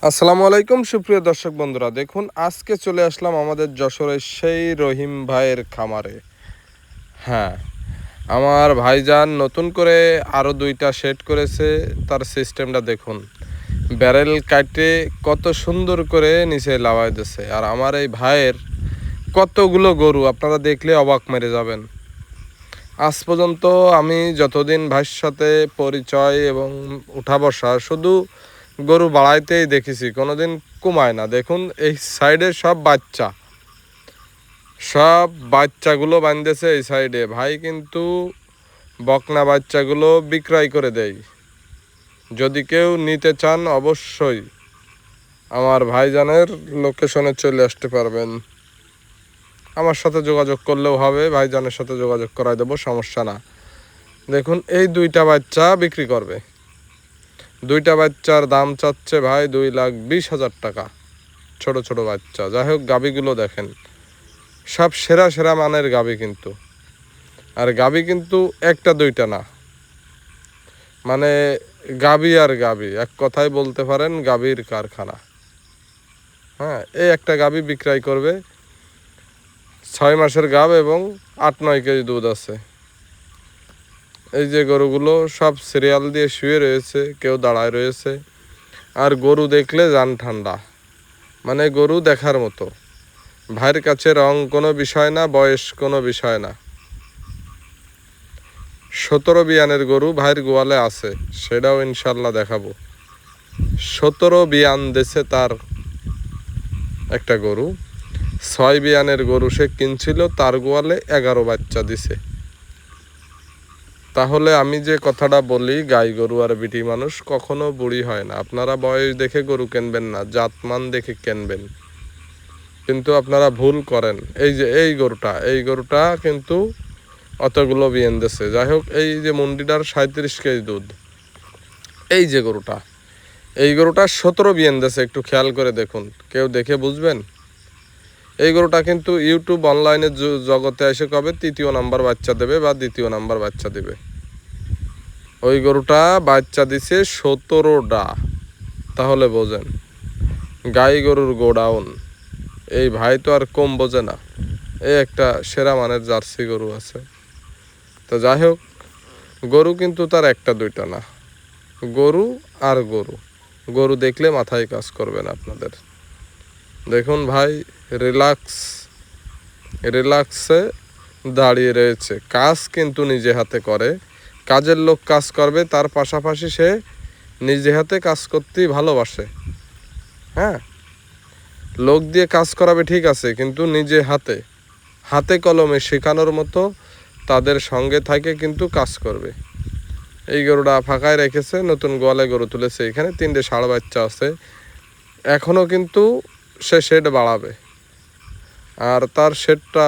আসসালামু আলাইকুম সুপ্রিয় দর্শক বন্ধুরা, দেখুন আজকে চলে আসলাম আমাদের যশোরের সেই রহিম ভাইয়ের খামারে। হ্যাঁ, আমার ভাইজান নতুন করে আরও 2টা সেট করেছে। তার সিস্টেমটা দেখুন, ব্যারেল কাটে কত সুন্দর করে নিচে লাগাই দিছে। আর আমার এই ভাইয়ের কতগুলো গরু আপনারা দেখলে অবাক মেরে যাবেন। আজ পর্যন্ত আমি যতদিন ভাইয়ের সাথে পরিচয় এবং উঠা বসা, শুধু গরু বাড়াইতেই দেখেছি, কোনোদিন কমায় না। দেখুন এই সাইডে সব বাচ্চাগুলো বাঁধতেছে এই সাইডে। ভাই কিন্তু বকনা বাচ্চাগুলো বিক্রয় করে দেয়। যদি কেউ নিতে চান অবশ্যই আমার ভাইজানের লোকেশনে চলে আসতে পারবেন। আমার সাথে যোগাযোগ করলেও হবে, ভাইজানের সাথে যোগাযোগ করাই দেবো, সমস্যা না। দেখুন এই 2টা বাচ্চা বিক্রি করবে। 2টা বাচ্চার দাম চাচ্ছে ভাই 2,20,000 টাকা। ছোট ছোট বাচ্চা। যাই হোক, গাভীগুলো দেখেন, সব সেরা সেরা মানের গাভী কিন্তু। আর গাভী কিন্তু একটা দুইটা না, মানে গাভী আর গাভী, এক কথায় বলতে পারেন গাভীর কারখানা। হ্যাঁ, এই একটা গাভী বিক্রয় করবে। 6 মাসের গাভ এবং 8-9 কেজি দুধ আছে। এই যে গরুগুলো সব সিরিয়াল দিয়ে শুয়ে রয়েছে, কেউ দাঁড়ায় রয়েছে। আর গরু দেখলে জান ঠান্ডা, মানে গরু দেখার মতো। ভাইয়ের কাছে রং কোনো বিষয় না, বয়স কোনো বিষয় না। 17 বিয়ানের গরু ভাইয়ের গোয়ালে আছে, সেটাও ইনশাল্লাহ দেখাবো। 17 বিয়ান দেশে তার একটা গরু। 6 বিয়ানের গরু সে কিনছিল, তার গোয়ালে 11 বাচ্চা দিছে। তাহলে আমি যে কথাটা বলি, গাই গরু আর বিটি মানুষ কখনো বুড়ি হয় না। আপনারা বয়স দেখে গরু কিনবেন না, জাতমান দেখে কিনবেন। কিন্তু আপনারা ভুল করেন। এই যে এই গরুটা কিন্তু অতগুলো বিয়ান দিছে। যাই হোক, এই যে মুন্ডিটার 37 কেজি দুধ। এই যে এই গরুটা 17 বিয়ান দিছে, একটু খেয়াল করে দেখুন, কেউ দেখে বুঝবেন। এই গরুটা কিন্তু ইউটিউব অনলাইনে জগতে এসে কবে 3য় নাম্বার বাচ্চা দেবে বা 2য় নাম্বার বাচ্চা দেবে। ওই গরুটা বাচ্চা দিছে 17টা। তাহলে বোঝেন, গাই গরুর গোডাউন। এই ভাই তো আর কম বোঝে না। এই একটা সেরা মানের জার্সি গরু আছে। তো যাই হোক, গরু কিন্তু তার একটা দুইটা না, গরু আর গরু দেখলে মাথায় কাজ করবেন আপনাদের। দেখুন ভাই রিল্যাক্সে দাঁড়িয়ে রয়েছে। কাজ কিন্তু নিজে হাতে করে। কাজের লোক কাজ করবে, তার পাশাপাশি সে নিজে হাতে কাজ করতেই ভালোবাসে। হ্যাঁ, লোক দিয়ে কাজ করাবে ঠিক আছে, কিন্তু নিজে হাতে কলমে শেখানোর মতো তাদের সঙ্গে থাকে কিন্তু কাজ করবে। এই গরুটা ফাঁকায় রেখেছে, নতুন গোয়ালে গরু তুলেছে। এখানে 3টে ষাঁড় বাচ্চা আছে। এখনও কিন্তু সে শেড বাড়াবে, আর তার শেডটা